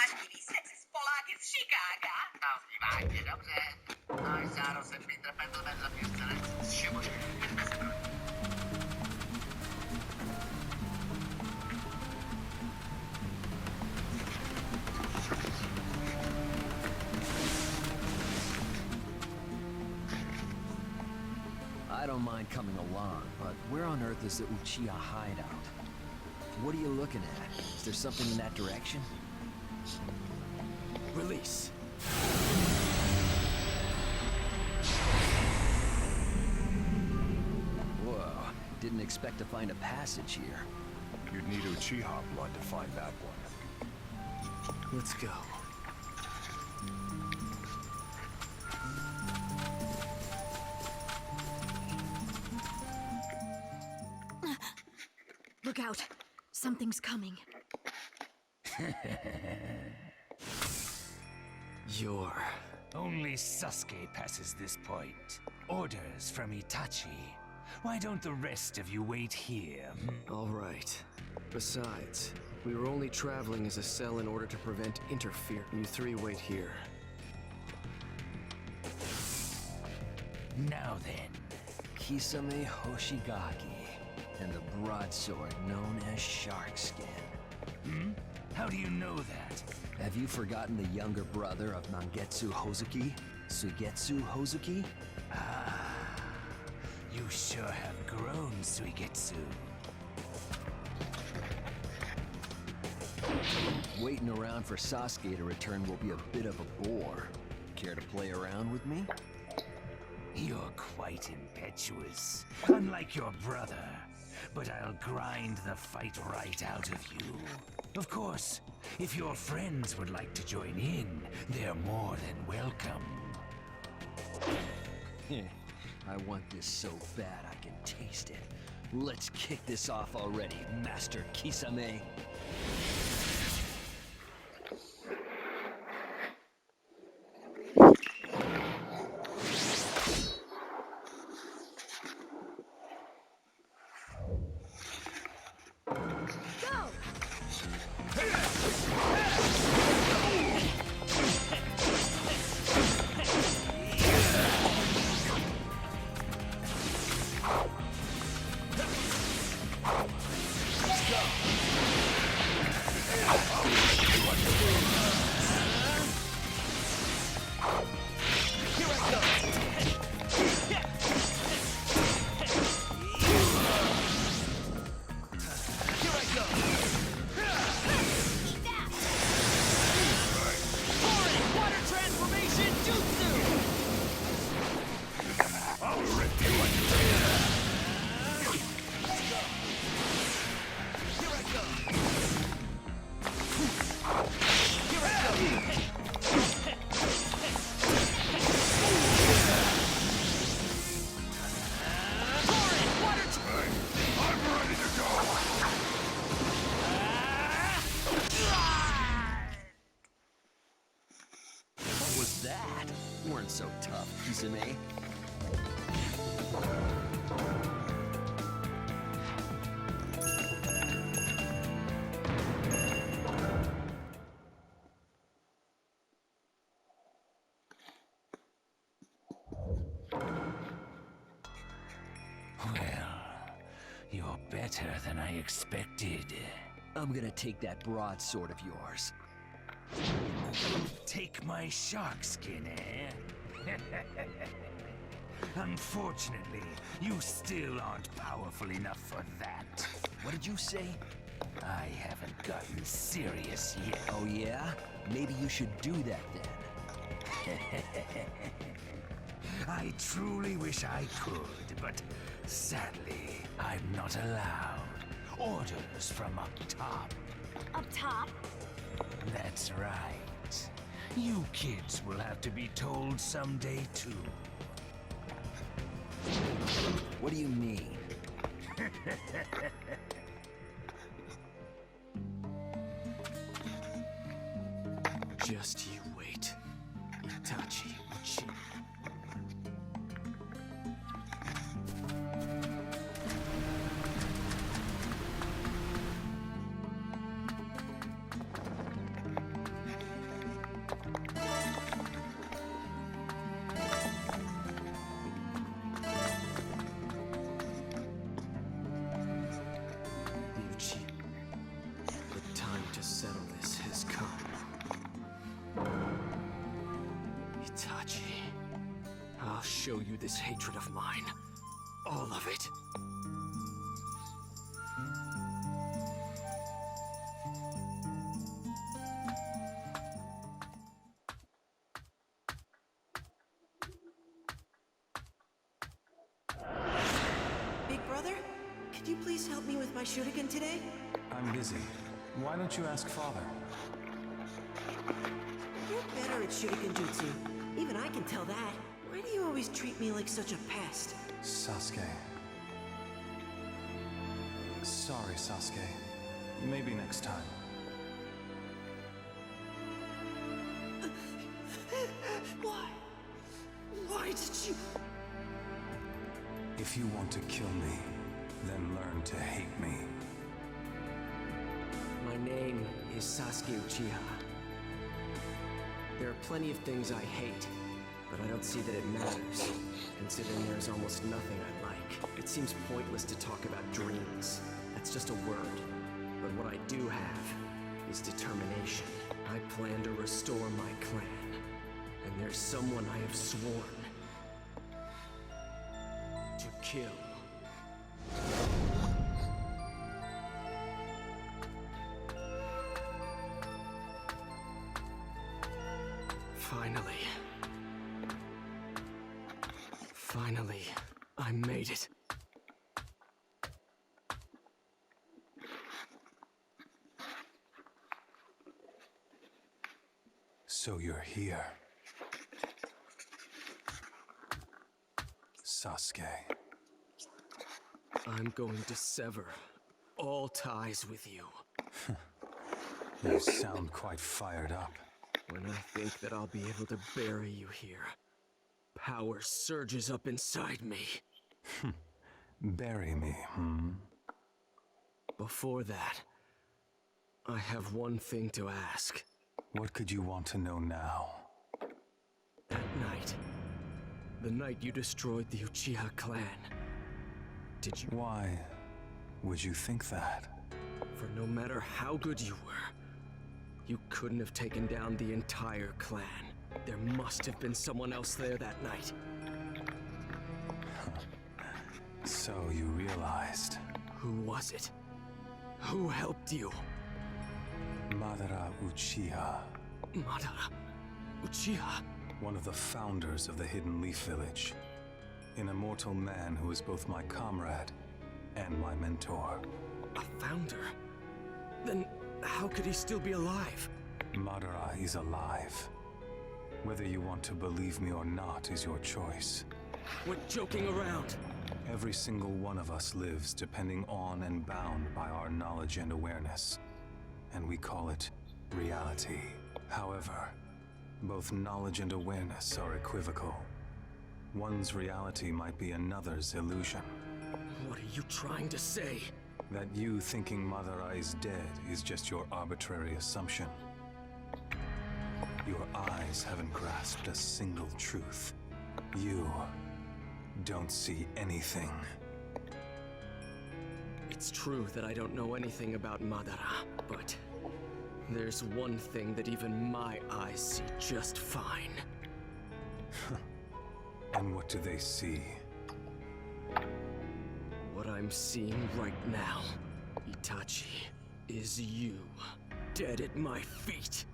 właściwi sekses Polak z Chicago. Nazwijajcie, dobrze? No i zaraz Peter Pendleman zabierze ręce z siebie bez broni. I don't mind coming along, but where on earth is the Uchiha hideout? What are you looking at? Is there something in that direction? Release. Whoa, didn't expect to find a passage here. You'd need Uchiha blood to find that one. Let's go. Look out. Something's coming. Only Sasuke passes this point. Orders from Itachi. Why don't the rest of you wait here? All right. Besides, we were only traveling as a cell in order to prevent interference. You three wait here. Now then. Kisame Hoshigaki, and the broadsword known as Shark Skin. How do you know that? Have you forgotten the younger brother of Mangetsu Hozuki? Suigetsu Hozuki? You sure have grown, Suigetsu. Waiting around for Sasuke to return will be a bit of a bore. Care to play around with me? You're quite impetuous, unlike your brother. But I'll grind the fight right out of you. Of course, if your friends would like to join in, they're more than welcome. I want this so bad I can taste it. Let's kick this off already, Master Kisame. Weren't so tough, Kisame. Well, you're better than I expected. I'm gonna take that broadsword of yours. Take my shark skin, eh? Unfortunately, you still aren't powerful enough for that. What did you say? I haven't gotten serious yet. Oh yeah? Maybe you should do that then. I truly wish I could, but sadly, I'm not allowed. Orders from up top. Up top? That's right. You kids will have to be told someday too. What do you mean? Just you wait. Itachi Uchiha. settle this has come. Itachi, I'll show you this hatred of mine. All of it. Big brother, could you please help me with my shuriken today? I'm busy. Why don't you ask father? You're better at shuriken jutsu. Even I can tell that. Why do you always treat me like such a pest? Sasuke. Sorry, Sasuke. Maybe next time. Why? Why did you... If you want to kill me, then learn to hate me. My name is Sasuke Uchiha. There are plenty of things I hate, but I don't see that it matters, considering there's almost nothing I like. It seems pointless to talk about dreams. That's just a word. But what I do have is determination. I plan to restore my clan, and there's someone I have sworn to kill. Finally, I made it. So you're here. Sasuke. I'm going to sever all ties with you. You sound quite fired up. When I think that I'll be able to bury you here, power surges up inside me. Bury me, hmm? Before that, I have one thing to ask. What could you want to know now? That night, the night you destroyed the Uchiha clan, did you... Why would you think that? For no matter how good you were, you couldn't have taken down the entire clan. There must have been someone else there that night. So you realized. Who was it? Who helped you? Madara Uchiha. Madara Uchiha? One of the founders of the Hidden Leaf Village. An immortal man who is both my comrade and my mentor. A founder? Then how could he still be alive? Madara is alive. Whether you want to believe me or not is your choice. We're joking around. Every single one of us lives depending on and bound by our knowledge and awareness. And we call it reality. However, both knowledge and awareness are equivocal. One's reality might be another's illusion. What are you trying to say? That you thinking Madara is dead is just your arbitrary assumption. Your eyes haven't grasped a single truth. You don't see anything. It's true that I don't know anything about Madara, but there's one thing that even my eyes see just fine. And what do they see? What I'm seeing right now, Itachi, is you, dead at my feet.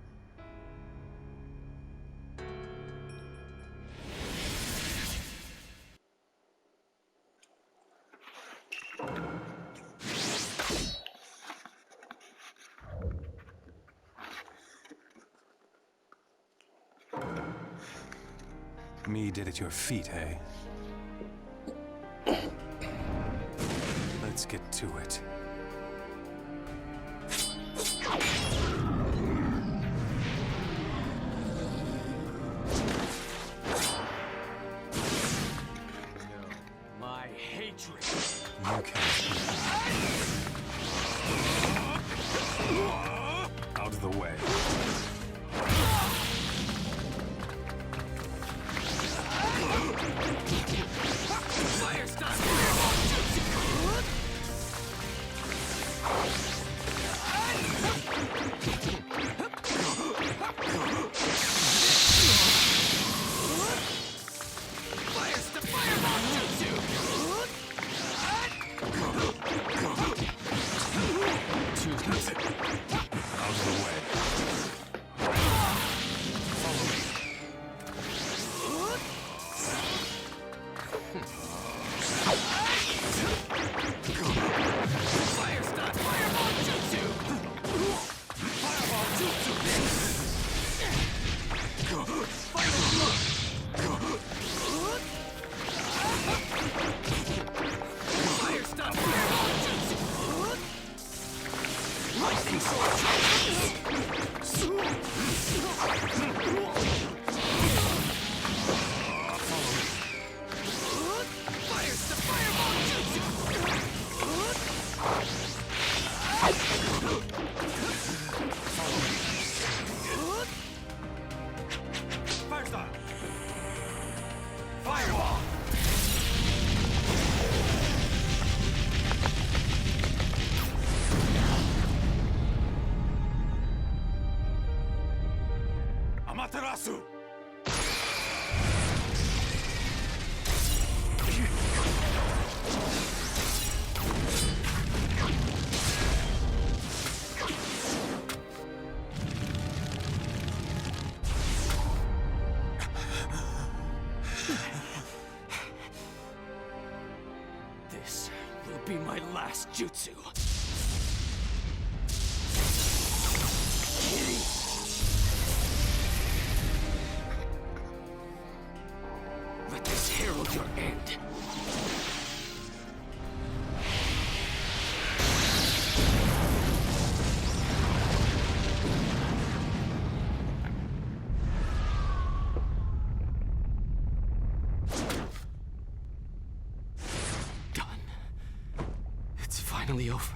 Me dead at your feet, hey? Let's get to it. My hatred. You can't. Out of the way. Fire stop! Amaterasu! This will be my last jutsu. Let this herald your end. Done. It's finally over.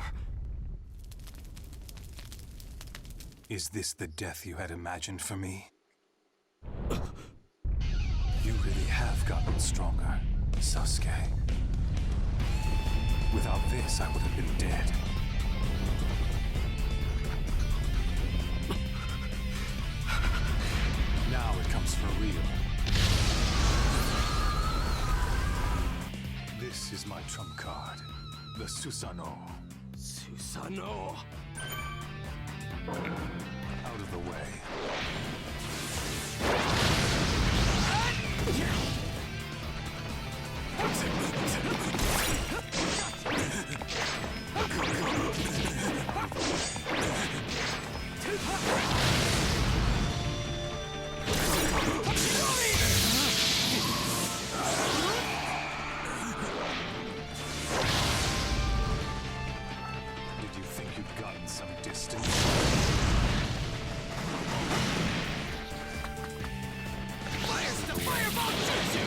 Is this the death you had imagined for me? You really have gotten stronger, Sasuke. Without this, I would have been dead. Now it comes for real. This is my trump card, the Susanoo. Susanoo. Out of the way. Did you think you'd gotten some distance? Fireball jutsu!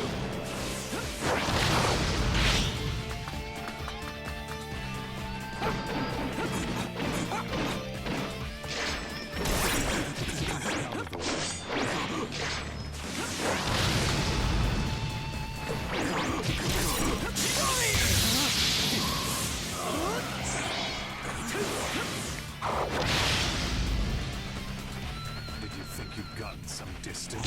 Did you think you'd gotten some distance?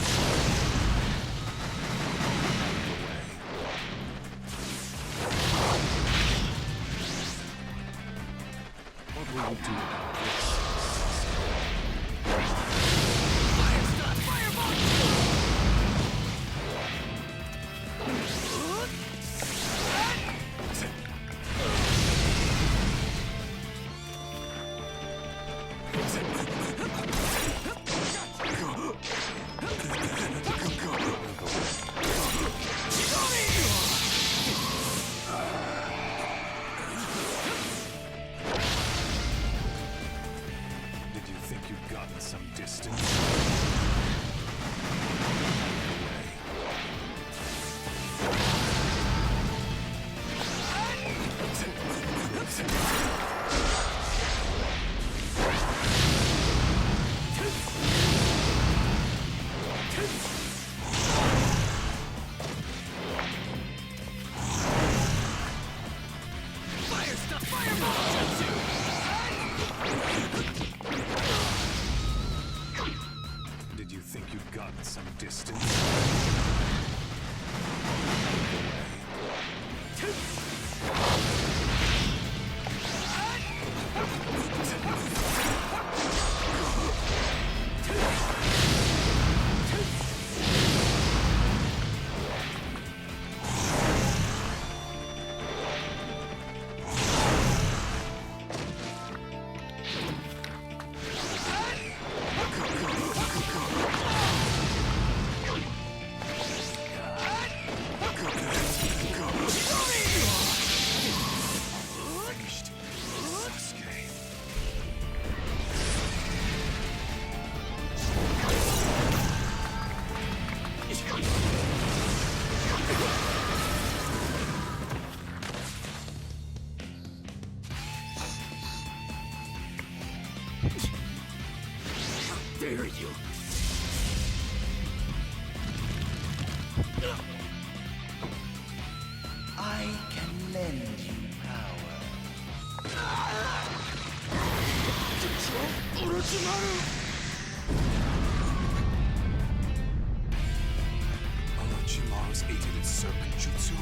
What will you do about this? Did you think you'd gotten some distance? Did you think you'd gotten some distance? Finished. Sasuke. Dare you? I can lend you power. serpent jutsu?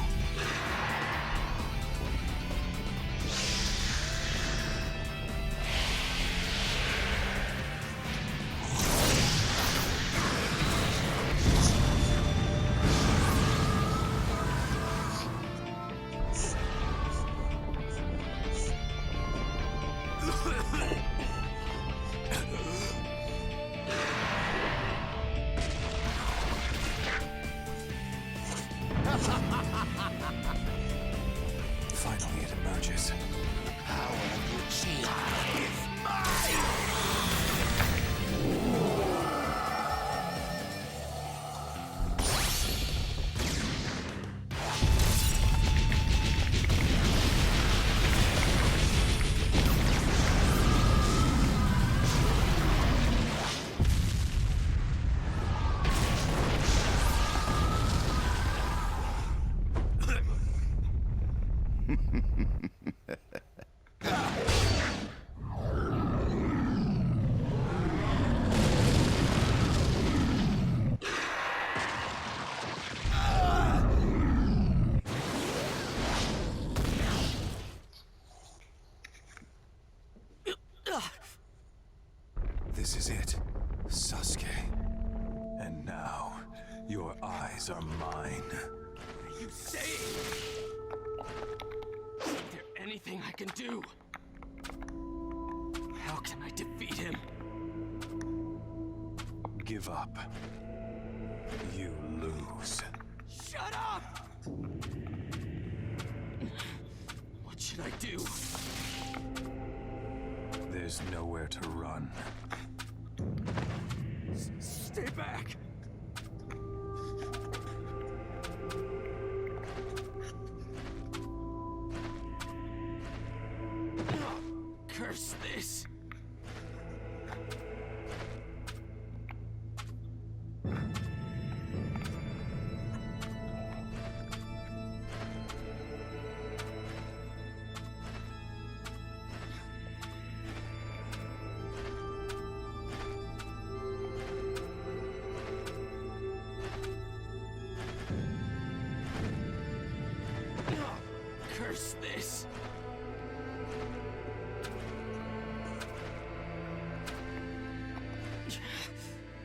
Finally, it emerges. Power of Uchiha is mine! This is it, Sasuke. And now, your eyes are mine. What are you saying? Is there anything I can do? How can I defeat him? Give up. You lose. Shut up! What should I do? There's nowhere to run. Stay back! Curse this! Curse this!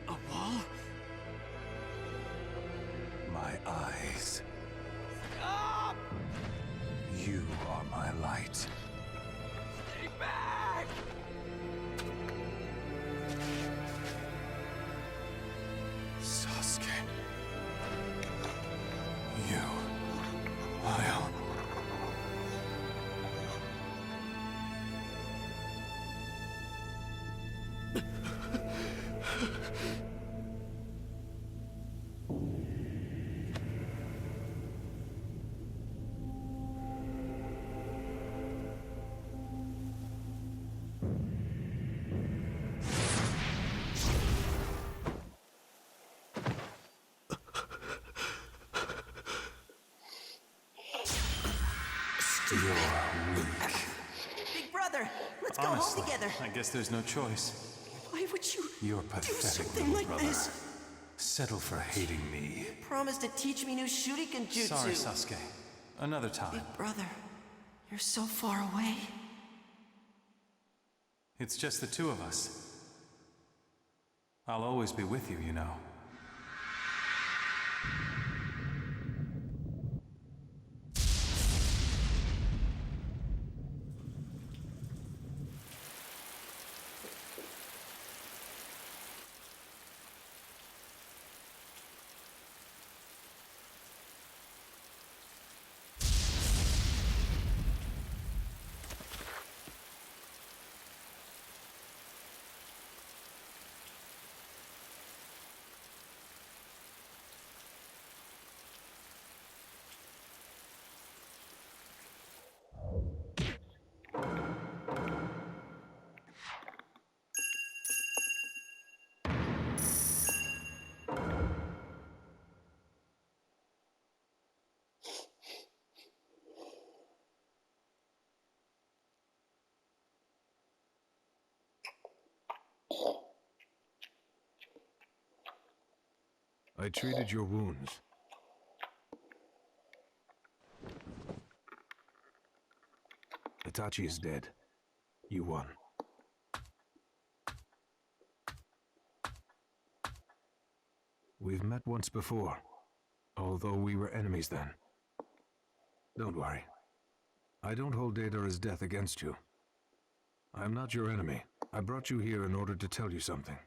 A wall? My eyes. Stop! You are my light. Stay back! Sasuke. You. I'll... You're weak. Big brother, let's go Honestly, home together. I guess there's no choice. Why would you You're do pathetic, something little like brother. this? Settle for hating me. Promise to teach me new shuriken jutsu. Sorry, Sasuke. Another time. Big brother, you're so far away. It's just the two of us. I'll always be with you, you know. I treated your wounds. Itachi is dead. You won. We've met once before, although we were enemies then. Don't worry. I don't hold Deidara's death against you. I'm not your enemy. I brought you here in order to tell you something.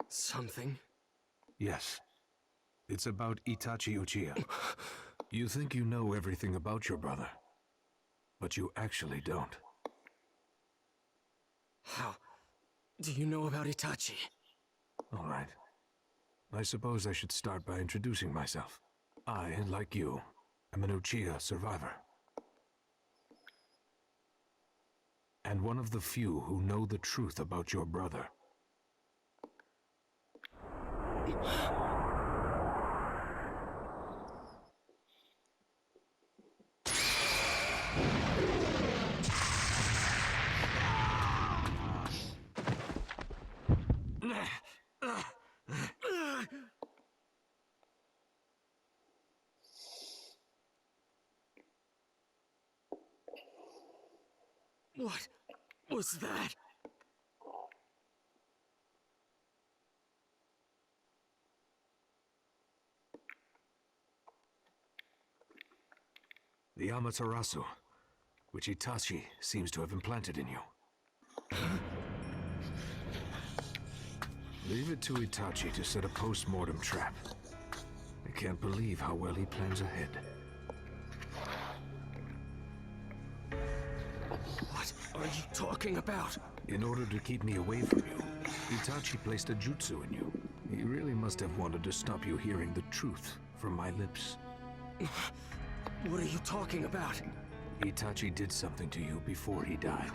Something? Yes. It's about Itachi Uchiha. You think you know everything about your brother, but you actually don't. How do you know about Itachi? All right. I suppose I should start by introducing myself. I, like you, am an Uchiha survivor. And one of the few who know the truth about your brother. What was that? The Amaterasu, which Itachi seems to have implanted in you. Leave it to Itachi to set a post-mortem trap. I can't believe how well he plans ahead. What are you talking about? In order to keep me away from you, Itachi placed a jutsu in you. He really must have wanted to stop you hearing the truth from my lips. What are you talking about? Itachi did something to you before he died.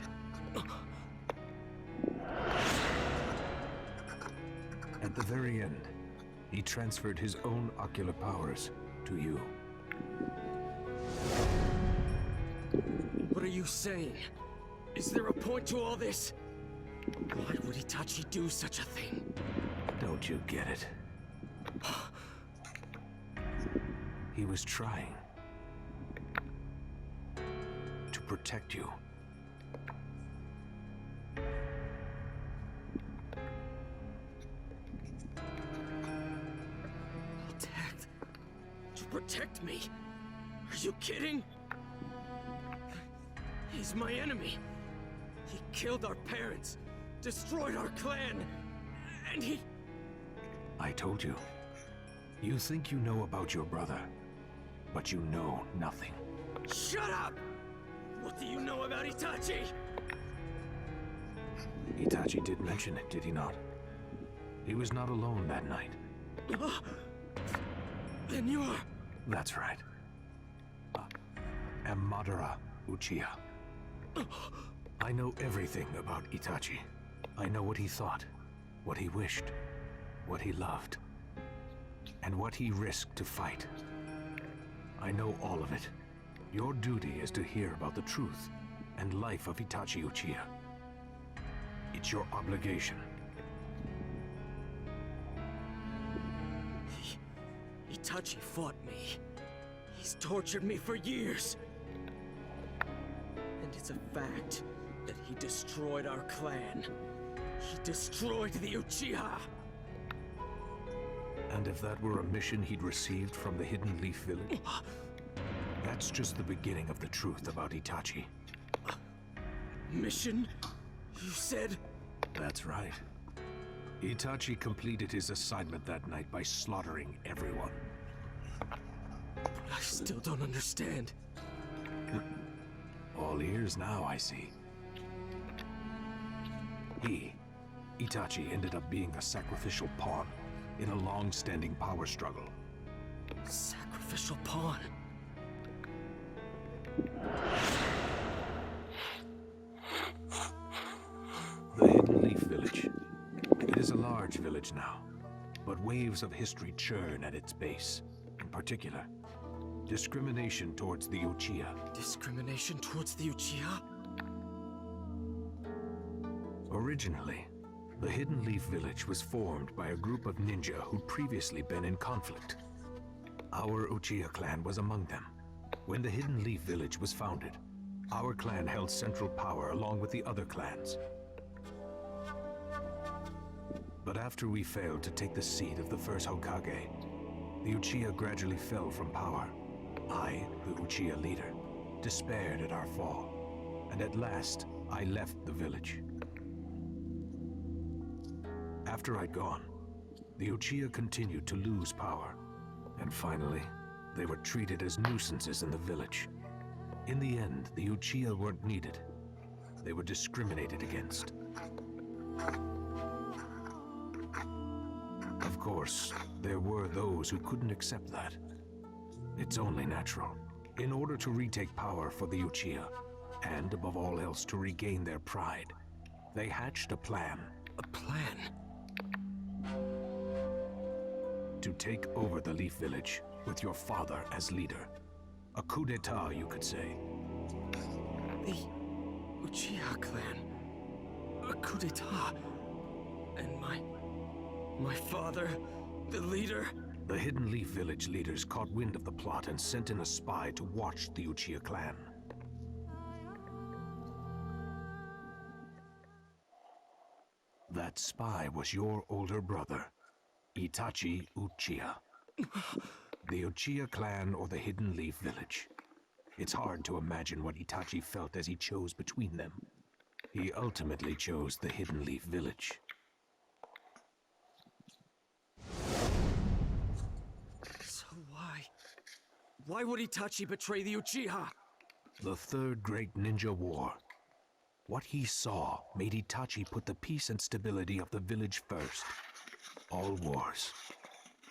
At the very end, he transferred his own ocular powers to you. What are you saying? Is there a point to all this? Why would Itachi do such a thing? Don't you get it? He was trying to protect you. To protect me? Are you kidding? He's my enemy. He killed our parents, destroyed our clan, and he... I told you. You think you know about your brother, but you know nothing. Shut up! What do you know about Itachi? Itachi did mention it, did he not? He was not alone that night. Then you're... That's right. Amaterasu Uchiha. I know everything about Itachi. I know what he thought, what he wished, what he loved, and what he risked to fight. I know all of it. Your duty is to hear about the truth and life of Itachi Uchiha. It's your obligation. Itachi fought me. He's tortured me for years. And it's a fact that he destroyed our clan. He destroyed the Uchiha. And if that were a mission he'd received from the Hidden Leaf Village, that's just the beginning of the truth about Itachi. Mission? You said? That's right. Itachi completed his assignment that night by slaughtering everyone. But I still don't understand. All ears now, I see. Itachi, ended up being a sacrificial pawn in a long-standing power struggle. Sacrificial pawn? The Hidden Leaf Village. It is a large village now, but waves of history churn at its base. In particular, discrimination towards the Uchiha. Discrimination towards the Uchiha? Originally, the Hidden Leaf Village was formed by a group of ninja who'd previously been in conflict. Our Uchiha clan was among them when the Hidden Leaf Village was founded. Our clan held central power along with the other clans. But after we failed to take the seat of the first Hokage, the Uchiha gradually fell from power. I, the Uchiha leader, despaired at our fall, and at last I left the village. After I'd gone, the Uchiha continued to lose power, and finally, they were treated as nuisances in the village. In the end, the Uchiha weren't needed. They were discriminated against. Of course, there were those who couldn't accept that. It's only natural. In order to retake power for the Uchiha, and above all else to regain their pride, they hatched a plan. A plan? To take over the Leaf Village with your father as leader. A coup d'etat, you could say. The Uchiha clan. A coup d'etat. And my father, the leader? The Hidden Leaf Village leaders caught wind of the plot and sent in a spy to watch the Uchiha clan. That spy was your older brother, Itachi Uchiha. The Uchiha clan or the Hidden Leaf Village. It's hard to imagine what Itachi felt as he chose between them. He ultimately chose the Hidden Leaf Village. So why would Itachi betray the Uchiha? The Third Great Ninja War. What he saw made Itachi put the peace and stability of the village first. All wars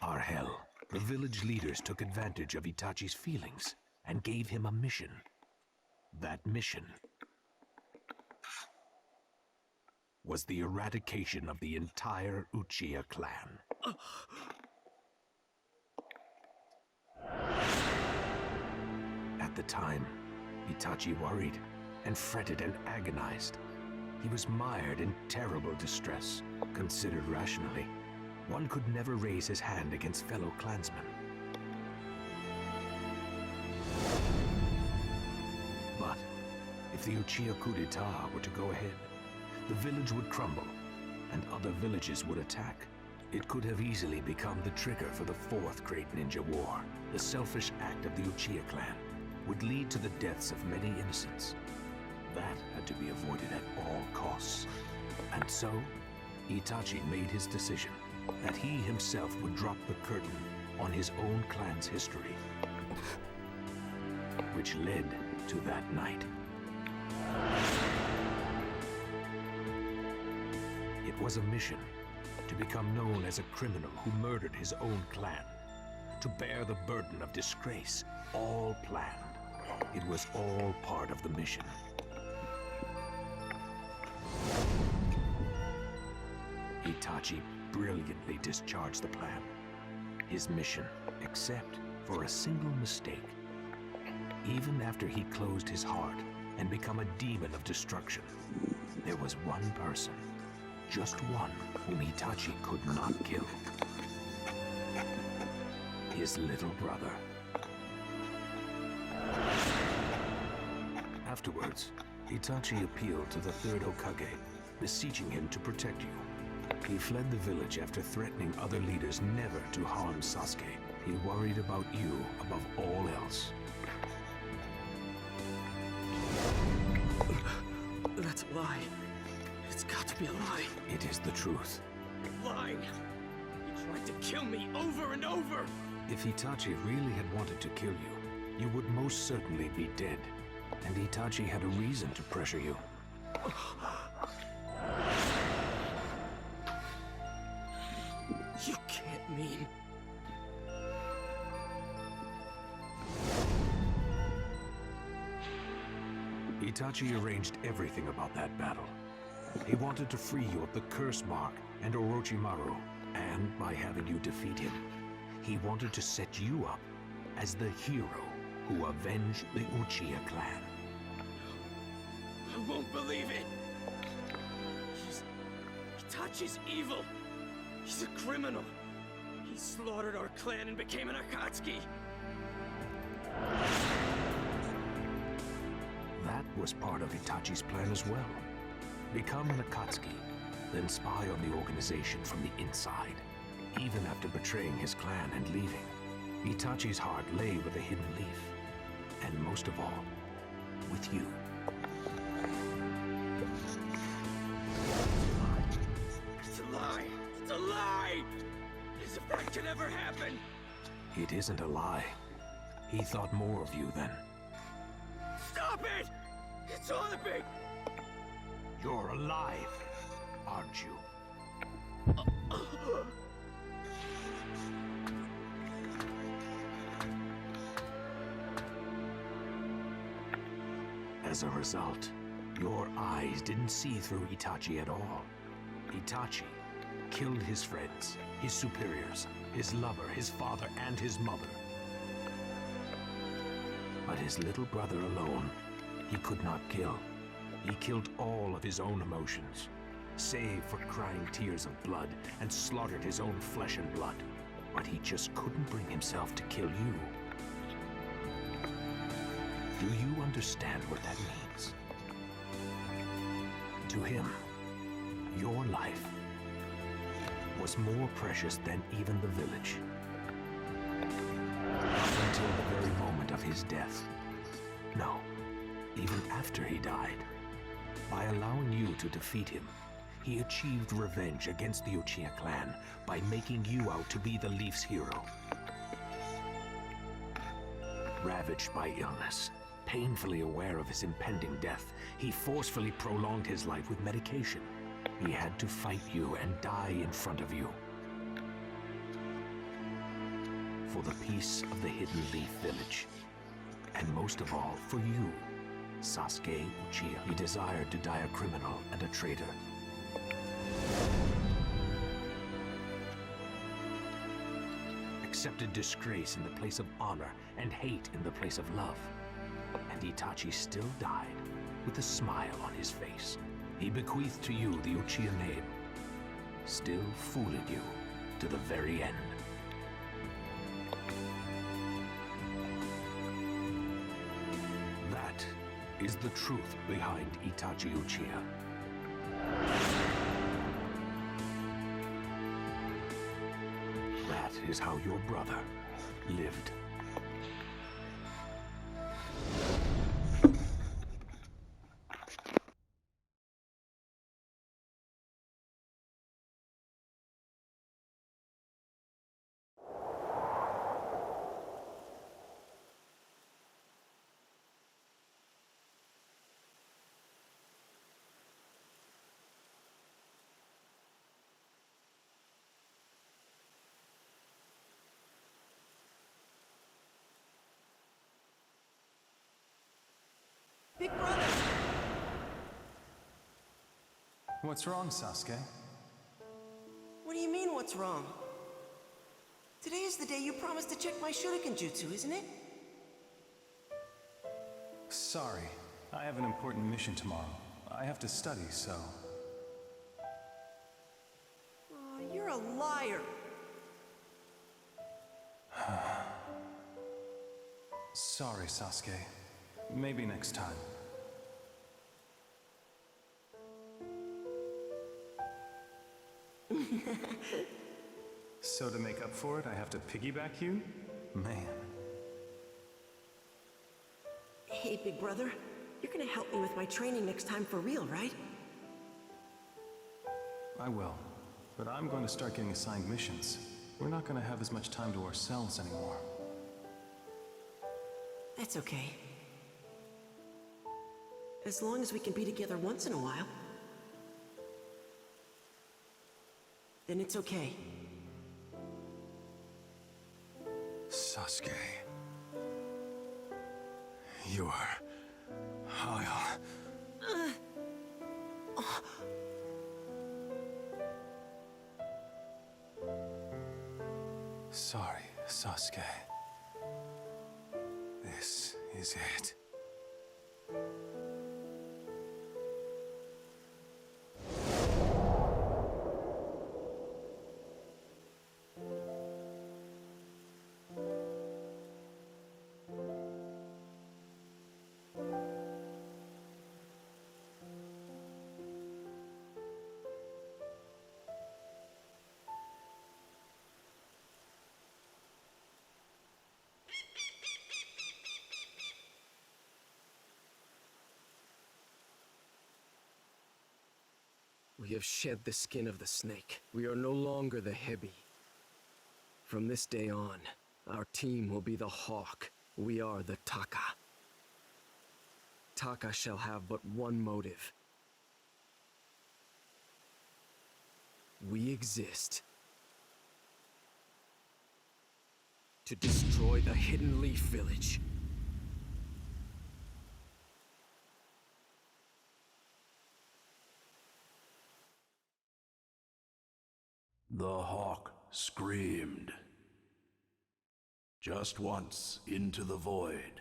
are hell. The village leaders took advantage of Itachi's feelings and gave him a mission. That mission was the eradication of the entire Uchiha clan. At the time, Itachi worried and fretted and agonized. He was mired in terrible distress. Considered rationally, one could never raise his hand against fellow clansmen. But if the Uchiha coup d'etat were to go ahead, the village would crumble, and other villages would attack. It could have easily become the trigger for the Fourth Great Ninja War. The selfish act of the Uchiha clan would lead to the deaths of many innocents. That had to be avoided at all costs. And so, Itachi made his decision that he himself would drop the curtain on his own clan's history, which led to that night. It was a mission to become known as a criminal who murdered his own clan, to bear the burden of disgrace, all planned. It was all part of the mission. Itachi brilliantly discharged the plan. His mission, except for a single mistake. Even after he closed his heart and become a demon of destruction, there was one person, just one, whom Itachi could not kill. His little brother. Afterwards, Itachi appealed to the third Hokage, beseeching him to protect you. He fled the village after threatening other leaders never to harm Sasuke. He worried about you above all else. That's a lie. It's got to be a lie. It is the truth. You're lying. He tried to kill me over and over. If Itachi really had wanted to kill you, you would most certainly be dead. And Itachi had a reason to pressure you. You can't mean... Itachi arranged everything about that battle. He wanted to free you of the curse mark and Orochimaru, and by having you defeat him, he wanted to set you up as the hero who avenged the Uchiha clan. I won't believe it! Itachi's evil! He's a criminal! He slaughtered our clan and became an Akatsuki! That was part of Itachi's plan as well. Become an Akatsuki, then spy on the organization from the inside. Even after betraying his clan and leaving, Itachi's heart lay with a hidden leaf. And most of all, with you. It's a lie! It's a lie! As if that could ever happen! It isn't a lie. He thought more of you then. Stop it! It's all a big... You're alive, aren't you? As a result, your eyes didn't see through Itachi at all. Itachi killed his friends, his superiors, his lover, his father, and his mother. But his little brother alone, he could not kill. He killed all of his own emotions, save for crying tears of blood, and slaughtered his own flesh and blood. But he just couldn't bring himself to kill you. Do you understand what that means? To him, your life was more precious than even the village. Up until the very moment of his death. No, even after he died. By allowing you to defeat him, he achieved revenge against the Uchiha clan by making you out to be the Leaf's hero. Ravaged by illness, painfully aware of his impending death, he forcefully prolonged his life with medication. He had to fight you and die in front of you. For the peace of the Hidden Leaf Village. And most of all, for you, Sasuke Uchiha. He desired to die a criminal and a traitor. Accepted disgrace in the place of honor and hate in the place of love. And Itachi still died with a smile on his face. He bequeathed to you the Uchiha name, still fooling you to the very end. That is the truth behind Itachi Uchiha. That is how your brother lived. Big brother! What's wrong, Sasuke? What do you mean, what's wrong? Today is the day you promised to check my shuriken jutsu, isn't it? Sorry. I have an important mission tomorrow. I have to study, so... Oh, you're a liar! Sorry, Sasuke. Maybe next time. So to make up for it, I have to piggyback you? Man. Hey, big brother. You're gonna help me with my training next time for real, right? I will. But I'm going to start getting assigned missions. We're not going to have as much time to ourselves anymore. That's okay. As long as we can be together once in a while. Then it's okay. Sasuke. You're... I'll... Sorry, Sasuke. This is it. We have shed the skin of the snake. We are no longer the Hebi. From this day on, our team will be the Hawk. We are the Taka. Taka shall have but one motive. We exist to destroy the Hidden Leaf Village. The hawk screamed. Just once into the void.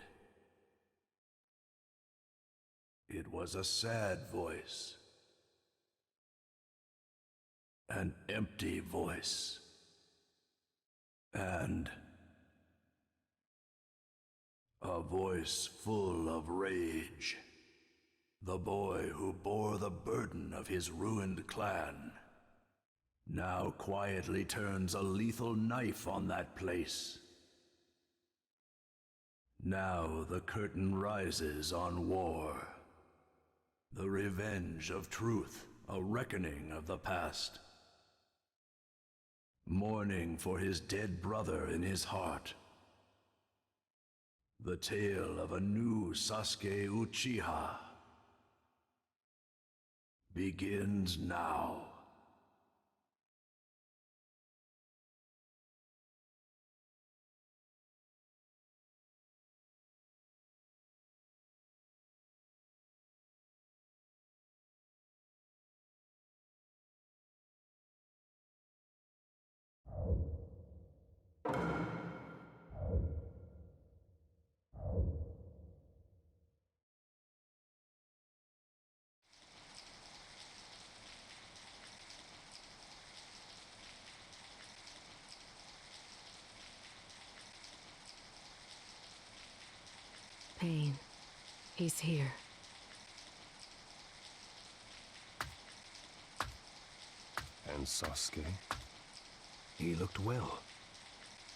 It was a sad voice. An empty voice. And a voice full of rage. The boy who bore the burden of his ruined clan now quietly turns a lethal knife on that place. Now the curtain rises on war. The revenge of truth, a reckoning of the past. Mourning for his dead brother in his heart. The tale of a new Sasuke Uchiha begins now. Pain. He's here. And Sasuke? He looked well.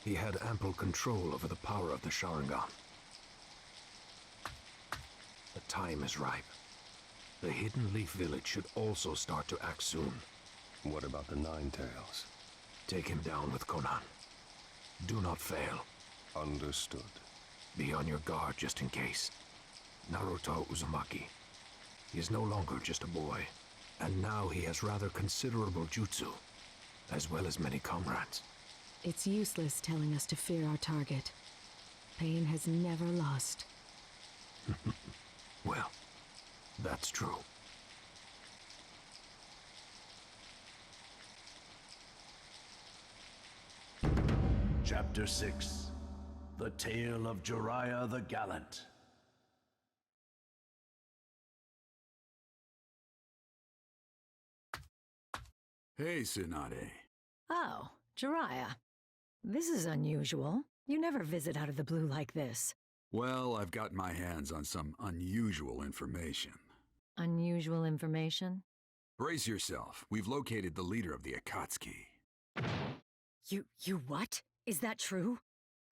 He had ample control over the power of the Sharingan. The time is ripe. The Hidden Leaf Village should also start to act soon. What about the Nine Tails? Take him down with Konan. Do not fail. Understood. Be on your guard just in case. Naruto Uzumaki. He is no longer just a boy. And now he has rather considerable jutsu, as well as many comrades. It's useless telling us to fear our target. Pain has never lost. Well, that's true. Chapter 6. The Tale of Jiraiya the Gallant. Hey, Tsunade. Oh, Jiraiya. This is unusual. You never visit out of the blue like this. Well, I've got my hands on some unusual information. Unusual information? Brace yourself. We've located the leader of the Akatsuki. You what? Is that true?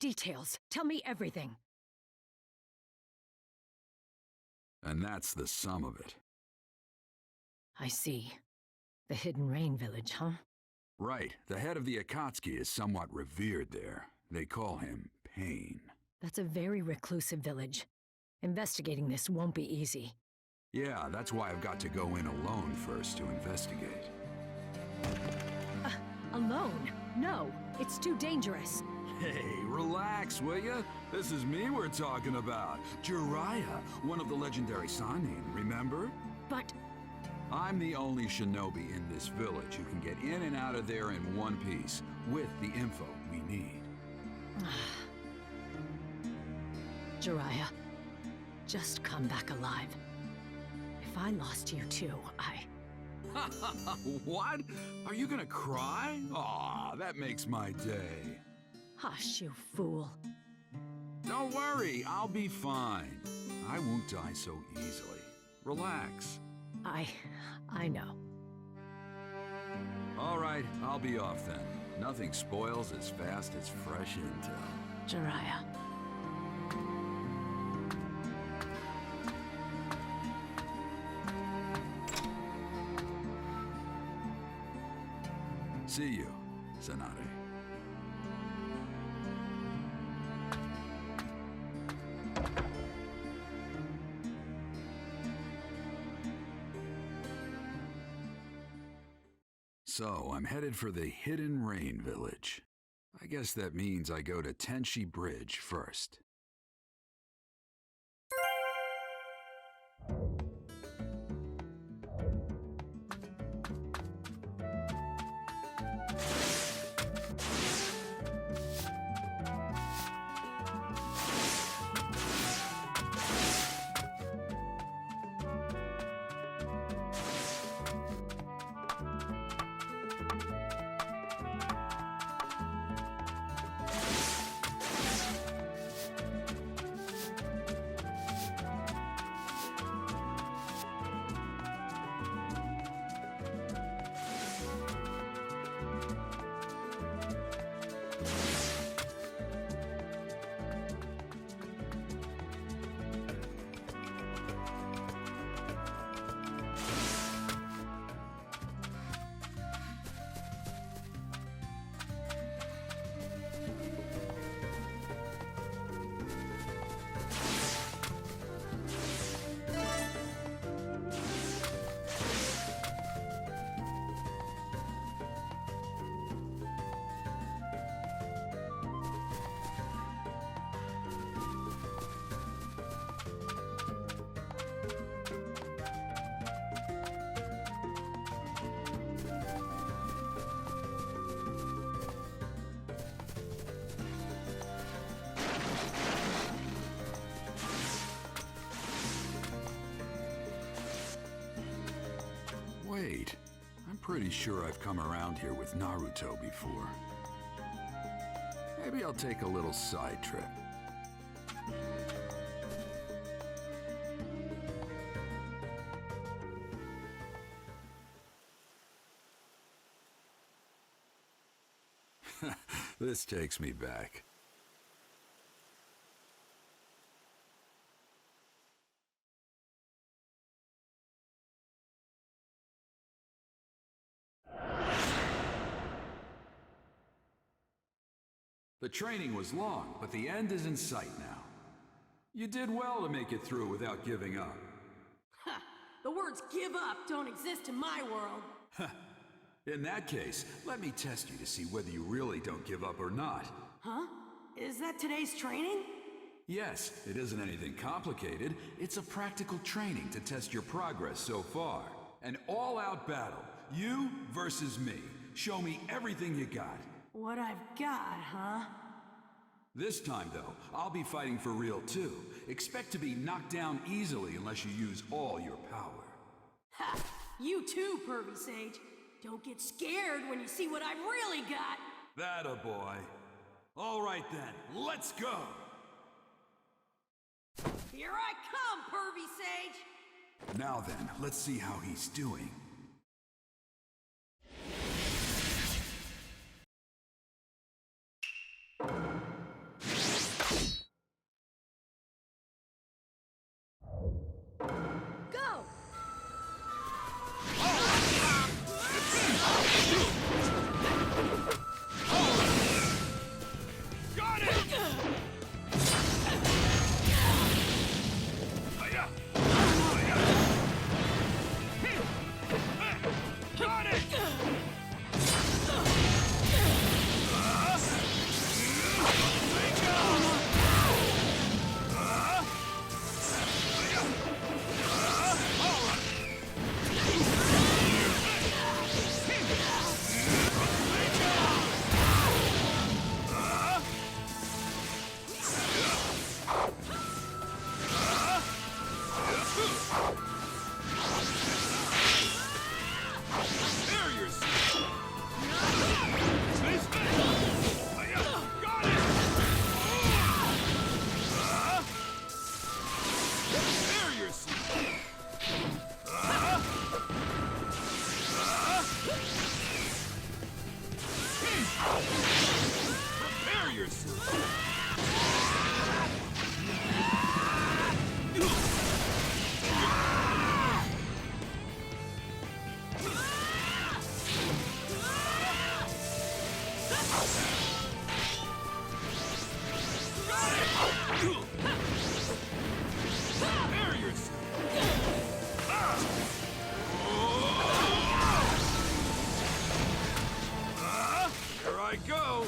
Details. Tell me everything. And that's the sum of it. I see. The Hidden Rain Village, huh? Right. The head of the Akatsuki is somewhat revered there. They call him Pain. That's a very reclusive village. Investigating this won't be easy. Yeah, that's why I've got to go in alone first to investigate. Alone? No, it's too dangerous. Hey, relax, will ya? This is me we're talking about. Jiraiya, one of the legendary Sannin, remember? But... I'm the only shinobi in this village who can get in and out of there in one piece, with the info we need. Jiraiya, just come back alive. If I lost you too, What? Are you gonna cry? Aw, that makes my day. Hush, you fool. Don't worry, I'll be fine. I won't die so easily. Relax. I know. All right, I'll be off then. Nothing spoils as fast as fresh intel. Jiraiya. see you, Sanare. So, I'm headed for the Hidden Rain Village. I guess that means I go to Tenshi Bridge first. Wait, I'm pretty sure I've come around here with Naruto before. Maybe I'll take a little side trip. This takes me back. The training was long, but the end is in sight now. You did well to make it through without giving up. Ha! The words give up don't exist in my world. In that case, let me test you to see whether you really don't give up or not. Huh? Is that today's training? Yes, it isn't anything complicated. It's a practical training to test your progress so far. An all-out battle. You versus me. Show me everything you got. What I've got, huh? This time, though, I'll be fighting for real, too. Expect to be knocked down easily unless you use all your power. Ha! You too, Pervy Sage. Don't get scared when you see what I've really got. That a boy. All right then, let's go! Here I come, Pervy Sage! Now then, let's see how he's doing. Go! Got it! go!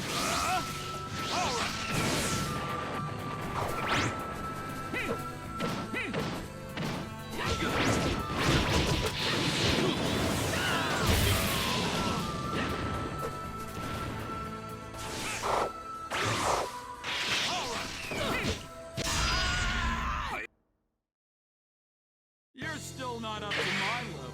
All right. You're still not up to my level.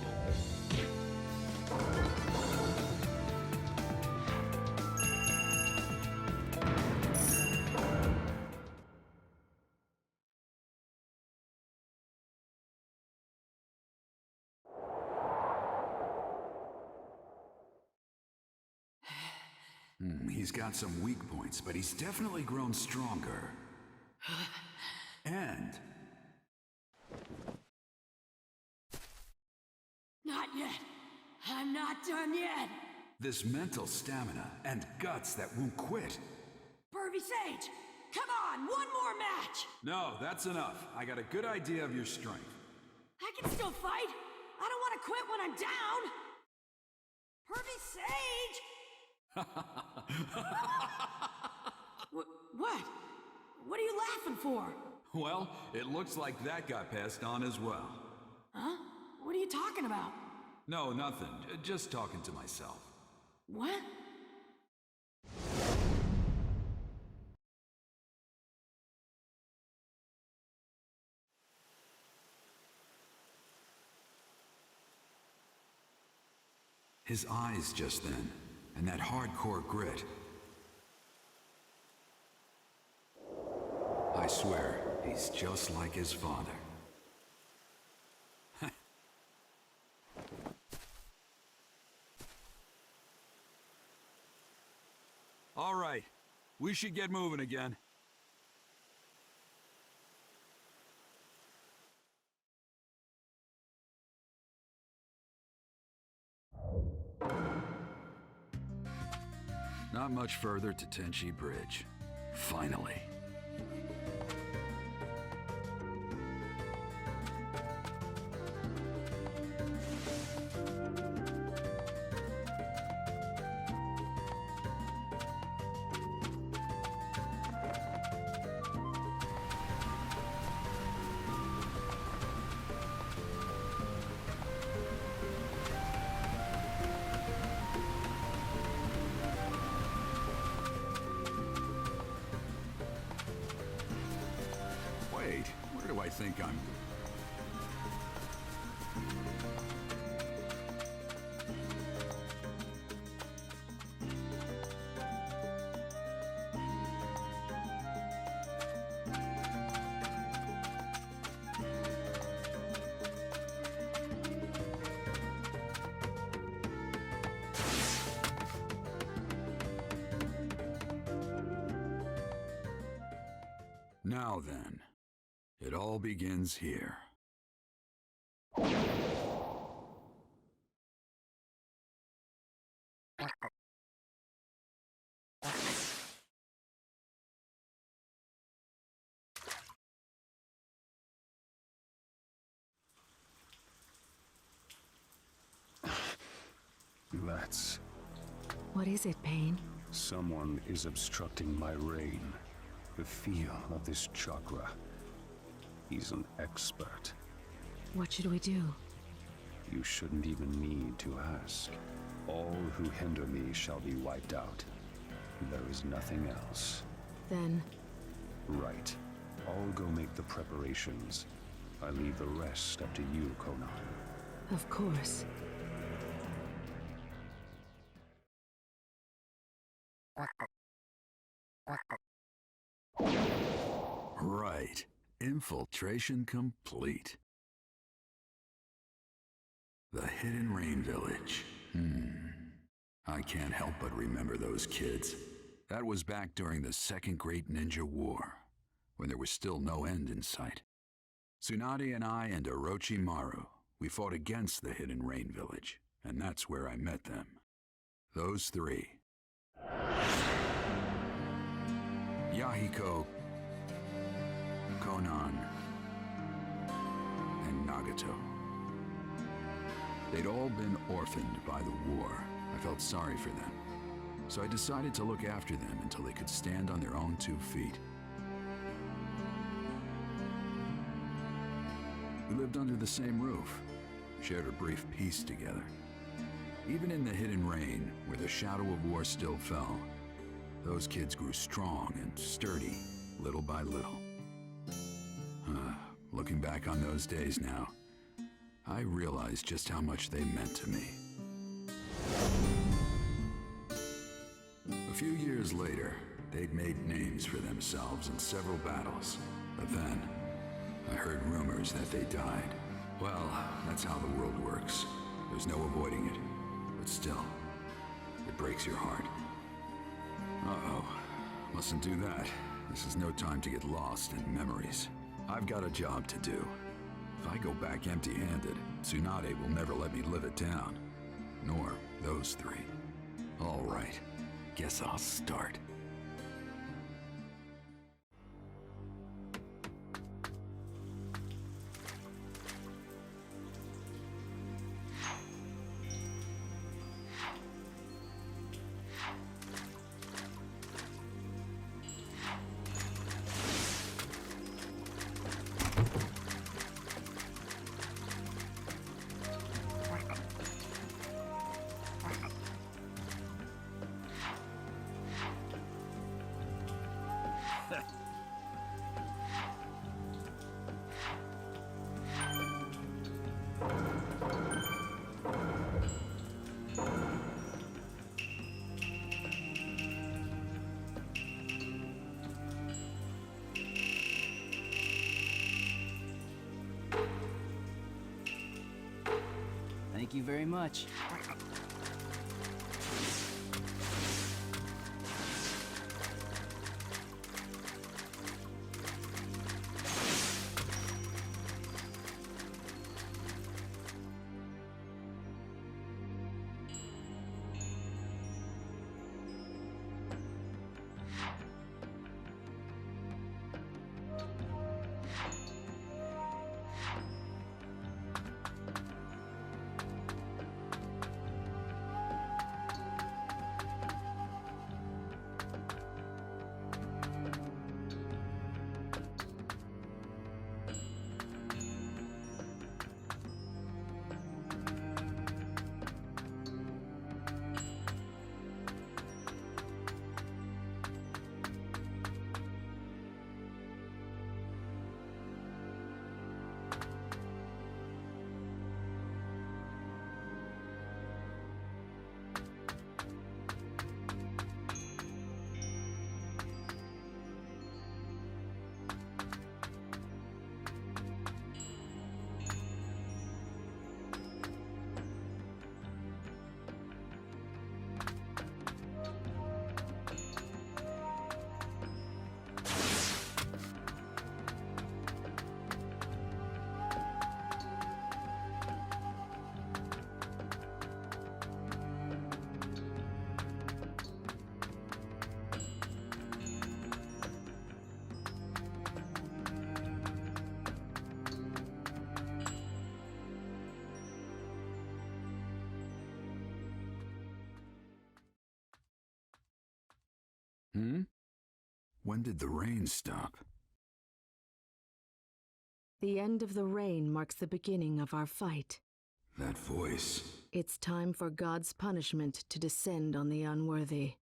He's got some weak points, but he's definitely grown stronger. And Not yet. I'm not done yet. this mental stamina and guts that won't quit. Pervy Sage, come on, one more match. No, that's enough. I got a good idea of your strength. I can still fight. I don't want to quit when I'm down. Pervy Sage. What? What are you laughing for? Well, it looks like that got passed on as well. Huh? What are you talking about? No, nothing. Just talking to myself. What? His eyes just then, and that hardcore grit. I swear, he's just like his father. All right, we should get moving again. Not much further to Tenchi Bridge. Finally. Wait, where do I think I'm... Now then, it all begins here. That's... What is it, Pain? Someone is obstructing my reign. The feel of this chakra. He's an expert. What should we do? You shouldn't even need to ask. All who hinder me shall be wiped out. There is nothing else. Then... Right. I'll go make the preparations. I leave the rest up to you, Conan. Of course. Right. Infiltration complete. The Hidden Rain Village. I can't help but remember those kids. That was back during the Second Great Ninja War, when there was still no end in sight. Tsunade and I and Orochimaru, we fought against the Hidden Rain Village, and that's where I met them. Those three. Yahiko, Conan, and Nagato. They'd all been orphaned by the war. I felt sorry for them. so I decided to look after them until they could stand on their own 2 feet. We lived under the same roof, shared a brief peace together. Even in the hidden rain, where the shadow of war still fell, those kids grew strong and sturdy, little by little. Looking back on those days now, I realize just how much they meant to me. A few years later, they'd made names for themselves in several battles. But then, I heard rumors that they died. Well, that's how the world works. There's no avoiding it. But still, it breaks your heart. Uh-oh. Mustn't do that. This is no time to get lost in memories. I've got a job to do. If I go back empty-handed, Tsunade will never let me live it down. Nor those 3. All right. Guess I'll start. Thank you very much. When did the rain stop? The end of the rain marks the beginning of our fight. That voice. It's time for God's punishment to descend on the unworthy.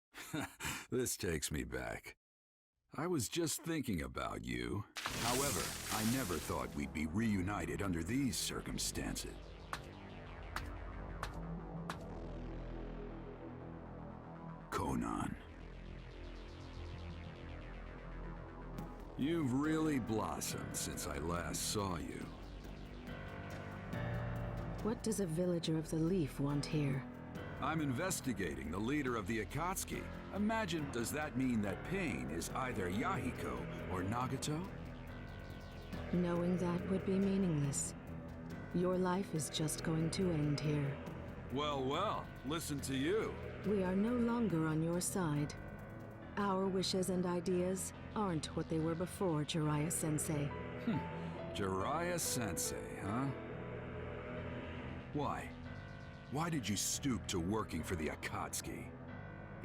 This takes me back. I was just thinking about you. However, I never thought we'd be reunited under these circumstances. Conan. You've really blossomed since I last saw you. What does a villager of the Leaf want here? I'm investigating the leader of the Akatsuki. Imagine, does that mean that Pain is either Yahiko or Nagato? Knowing that would be meaningless. Your life is just going to end here. Well, listen to you. We are no longer on your side. Our wishes and ideas aren't what they were before, Jiraiya-sensei. Jiraiya-sensei, huh? Why? Why did you stoop to working for the Akatsuki?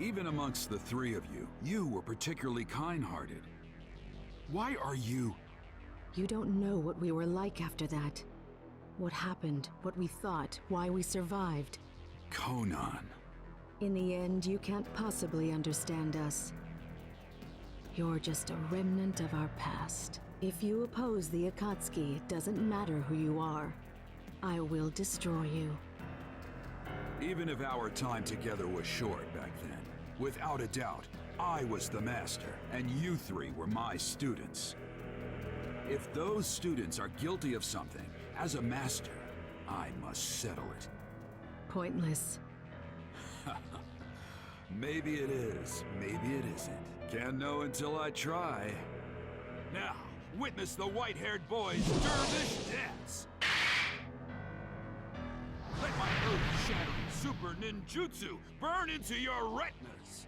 Even amongst the three of you, you were particularly kind-hearted. Why are you... You don't know what we were like after that. What happened, what we thought, why we survived. Conan. In the end, you can't possibly understand us. You're just a remnant of our past. If you oppose the Akatsuki, it doesn't matter who you are. I will destroy you. Even if our time together was short back then, without a doubt, I was the master, and you three were my students. If those students are guilty of something, as a master, I must settle it. Pointless. Maybe it is, maybe it isn't. Can't know until I try. Now, witness the white-haired boy's dervish dance! Let my earth-shattering super ninjutsu burn into your retinas!